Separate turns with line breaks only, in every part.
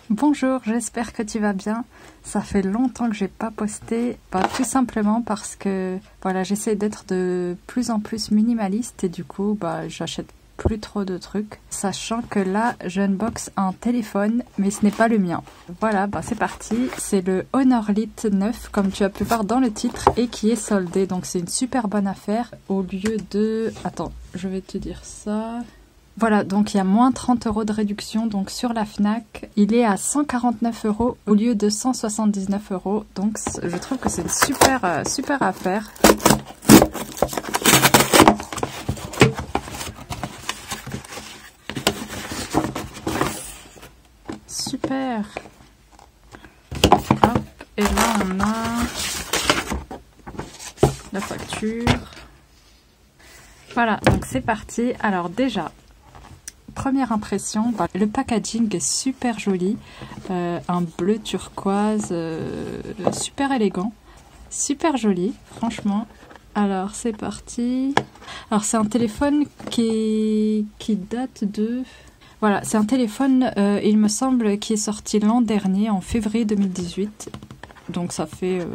Bonjour, j'espère que tu vas bien. Ça fait longtemps que j'ai pas posté, tout simplement parce que voilà, j'essaie d'être de plus en plus minimaliste et du coup, j'achète plus trop de trucs, sachant que là, j'unbox un téléphone, mais ce n'est pas le mien. Voilà, c'est parti. C'est le Honor Lite 9, comme tu as pu voir dans le titre, et qui est soldé. Donc c'est une super bonne affaire. Au lieu de... Attends, je vais te dire ça... Voilà, donc il y a moins 30 € de réduction donc sur la Fnac. Il est à 149 € au lieu de 179 €. Donc je trouve que c'est une super affaire. Super. Hop, et là on a la facture. Voilà, donc c'est parti. Alors déjà... Première impression, le packaging est super joli, un bleu turquoise, super élégant, super joli, franchement. Alors c'est parti. Alors c'est un téléphone qui date de... Voilà, c'est un téléphone, il me semble, qui est sorti l'an dernier, en février 2018. Donc ça fait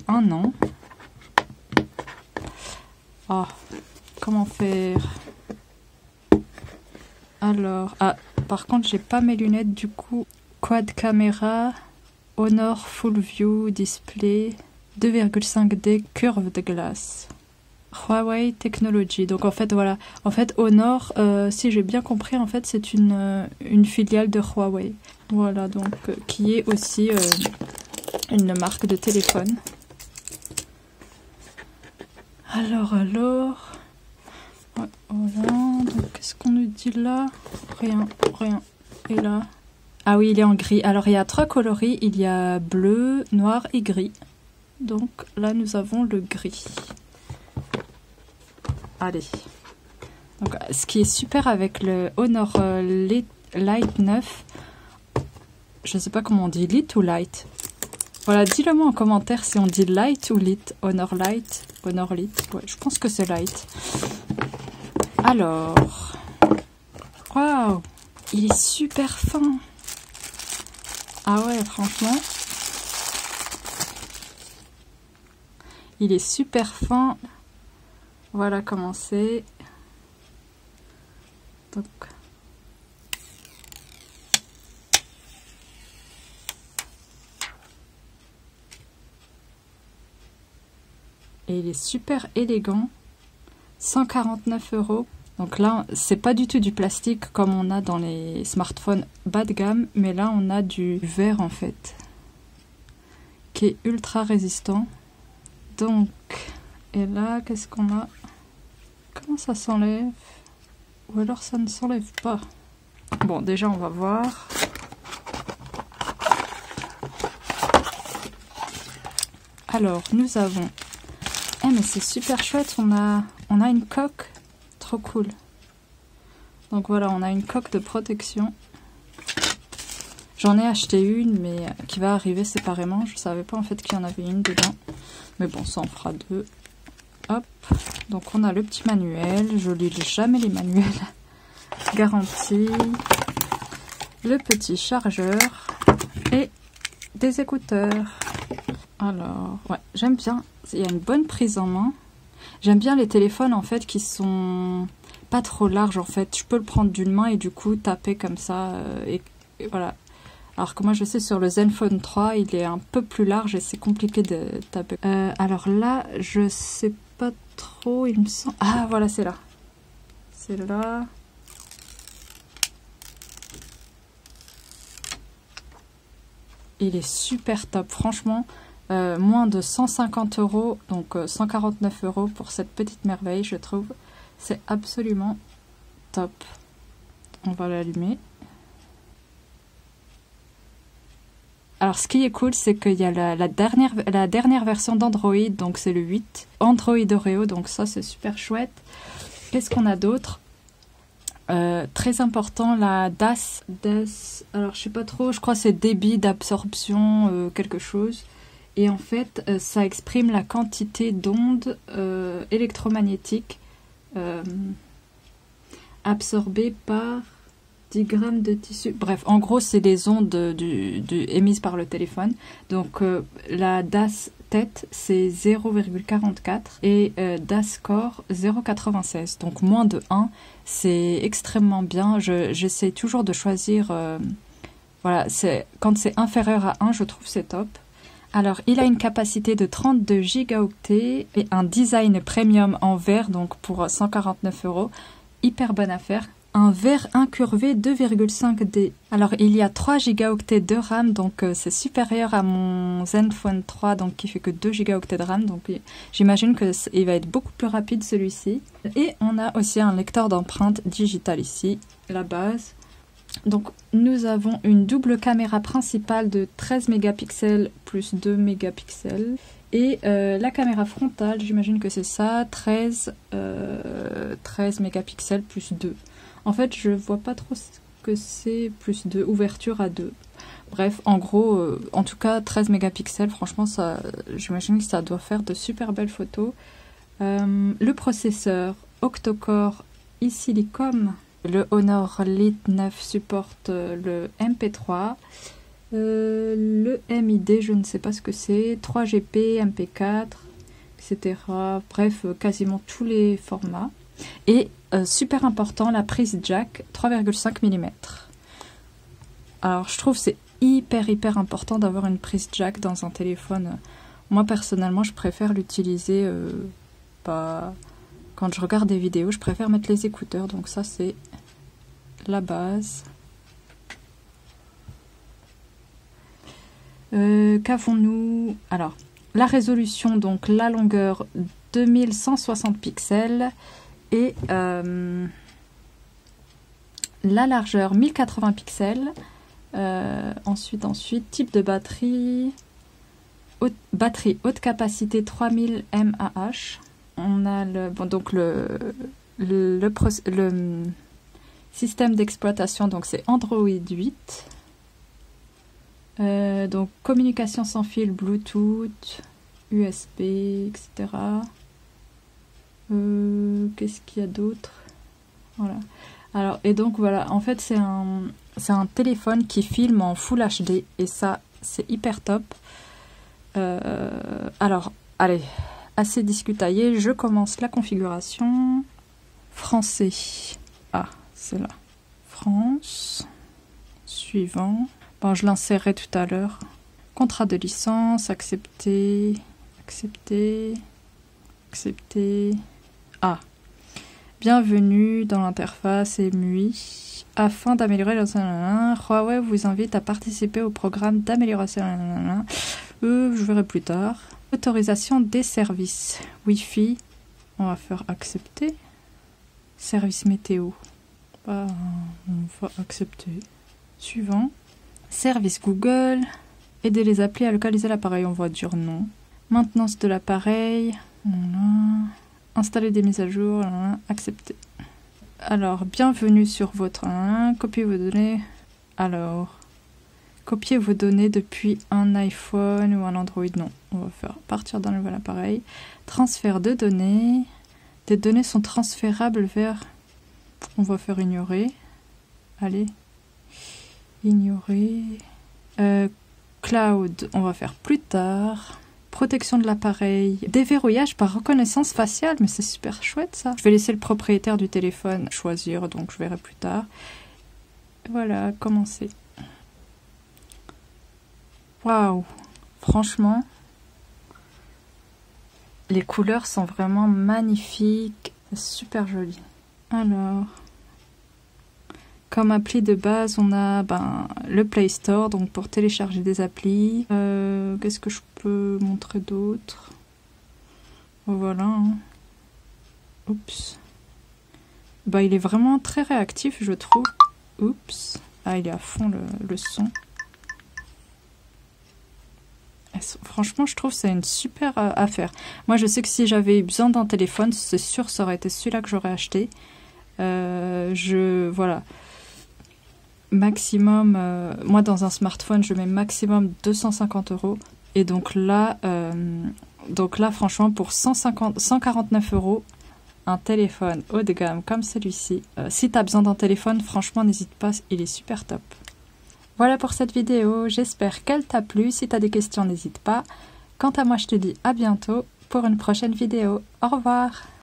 1 an. Ah, comment faire ? Alors, par contre, j'ai pas mes lunettes du coup. Quad caméra, Honor Full View Display, 2,5D curve de glace. Huawei Technology. Donc en fait, voilà. En fait, Honor, si j'ai bien compris, en fait, c'est une filiale de Huawei. Voilà, donc, qui est aussi une marque de téléphone. Alors... Voilà, donc qu'est-ce qu'on nous dit là? Rien. Et là? Ah oui, il est en gris. Alors il y a 3 coloris, il y a bleu, noir et gris. Donc là nous avons le gris. Allez. Donc ce qui est super avec le Honor Lite 9, je sais pas comment on dit, Lite ou Lite? Voilà, dis-le moi en commentaire si on dit Lite ou Lite. Honor Lite, Honor Lite. Ouais, je pense que c'est Lite. Alors, waouh, il est super fin. Ah ouais, franchement, il est super fin. Voilà comment c'est. Donc, et il est super élégant. 149 €. Donc là, c'est pas du tout du plastique comme on a dans les smartphones bas de gamme, mais là on a du verre en fait, qui est ultra résistant. Donc, et là, qu'est-ce qu'on a? Comment ça s'enlève? Ou alors ça ne s'enlève pas? Bon, déjà on va voir. Alors, nous avons... Eh mais c'est super chouette, on a une coque. Trop cool. Donc voilà, on a une coque de protection. J'en ai acheté une, mais qui va arriver séparément. Je savais pas en fait qu'il y en avait une dedans. Mais bon, ça en fera 2. Hop. Donc on a le petit manuel. Je lis jamais les manuels. Garantie. Le petit chargeur. Et des écouteurs. Alors, ouais, j'aime bien. Il y a une bonne prise en main. J'aime bien les téléphones en fait qui sont pas trop larges en fait. Je peux le prendre d'une main et du coup taper comme ça et voilà. Alors que moi je sais sur le Zenfone 3 il est un peu plus large et c'est compliqué de taper. Alors là je sais pas trop, il me semble... Ah voilà, c'est là. C'est là. Il est super top franchement. Moins de 150 €, donc 149 € pour cette petite merveille, je trouve. C'est absolument top. On va l'allumer. Alors, ce qui est cool, c'est qu'il y a la dernière version d'Android, donc c'est le 8. Android Oreo, donc ça, c'est super chouette. Qu'est-ce qu'on a d'autre? Très important, la DAS. Alors, je sais pas trop, je crois que c'est débit d'absorption, quelque chose. Et en fait, ça exprime la quantité d'ondes électromagnétiques absorbées par 10 grammes de tissu. Bref, en gros, c'est des ondes émises par le téléphone. Donc, la DAS tête, c'est 0,44 et DAS corps, 0,96. Donc, moins de 1, c'est extrêmement bien. J'essaie toujours de choisir... voilà, quand c'est inférieur à 1, je trouve c'est top. Alors, il a une capacité de 32 gigaoctets et un design premium en verre, donc pour 149 €. Hyper bonne affaire. Un verre incurvé 2,5D. Alors, il y a 3 gigaoctets de RAM, donc c'est supérieur à mon Zenfone 3, donc qui fait que 2 gigaoctets de RAM. Donc, j'imagine qu'il va être beaucoup plus rapide celui-ci. Et on a aussi un lecteur d'empreintes digital ici, la base. Donc nous avons une double caméra principale de 13 mégapixels plus 2 mégapixels et la caméra frontale, j'imagine que c'est ça, 13 mégapixels plus 2. En fait, je vois pas trop ce que c'est plus 2, ouverture à 2. Bref, en gros, en tout cas 13 mégapixels, franchement, j'imagine que ça doit faire de super belles photos. Le processeur octa-core e-silicon. Le Honor Lite 9 supporte le MP3, le MID, je ne sais pas ce que c'est, 3GP, MP4, etc. Bref, quasiment tous les formats. Et super important, la prise jack 3,5 mm. Alors, je trouve que c'est hyper important d'avoir une prise jack dans un téléphone. Moi, personnellement, je préfère l'utiliser quand je regarde des vidéos, je préfère mettre les écouteurs, donc ça c'est la base. Qu'avons-nous? Alors, la résolution, donc la longueur 2160 pixels et la largeur 1080 pixels. Ensuite, type de batterie, batterie haute capacité 3000 mAh. On a le système d'exploitation, donc c'est Android 8. Donc communication sans fil, Bluetooth, USB, etc. Qu'est-ce qu'il y a d'autre? Voilà. Alors, et donc voilà, en fait c'est un téléphone qui filme en Full HD et ça c'est hyper top. Alors, allez, assez discutaillé, je commence la configuration. Français. Ah, c'est là. France. Suivant. Bon, je l'insérerai tout à l'heure. Contrat de licence, accepter, accepter, accepter. Ah. Bienvenue dans l'interface EMUI. Afin d'améliorer Huawei vous invite à participer au programme d'amélioration. Je verrai plus tard. Autorisation des services. Wi-Fi. On va faire accepter. Service météo. On va accepter. Suivant. Service Google. Aider les applis à localiser l'appareil. On va dire non. Maintenance de l'appareil. Installer des mises à jour. Accepter. Alors, bienvenue sur votre... Copier vos données. Alors... Copier vos données depuis un iPhone ou un Android. Non, on va faire partir d'un nouvel appareil. Transfert de données. Des données sont transférables vers... On va faire ignorer. Allez. Ignorer. Cloud, on va faire plus tard. Protection de l'appareil. Déverrouillage par reconnaissance faciale. Mais c'est super chouette ça. Je vais laisser le propriétaire du téléphone choisir, donc je verrai plus tard. Voilà, commencer. Waouh, franchement, les couleurs sont vraiment magnifiques, super joli. Alors, comme appli de base, on a le Play Store, donc pour télécharger des applis. Qu'est-ce que je peux montrer d'autre? Voilà. Oups. Il est vraiment très réactif, je trouve. Oups. Ah, il est à fond le son. Franchement, je trouve que c'est une super affaire. Moi, je sais que si j'avais besoin d'un téléphone, c'est sûr, ça aurait été celui-là que j'aurais acheté. Voilà. Maximum, moi, dans un smartphone, je mets maximum 250 €. Et donc là, franchement, pour 149 €, un téléphone haut de gamme comme celui-ci. Si tu as besoin d'un téléphone, franchement, n'hésite pas, il est super top. Voilà pour cette vidéo, j'espère qu'elle t'a plu. Si tu as des questions, n'hésite pas. Quant à moi, je te dis à bientôt pour une prochaine vidéo. Au revoir!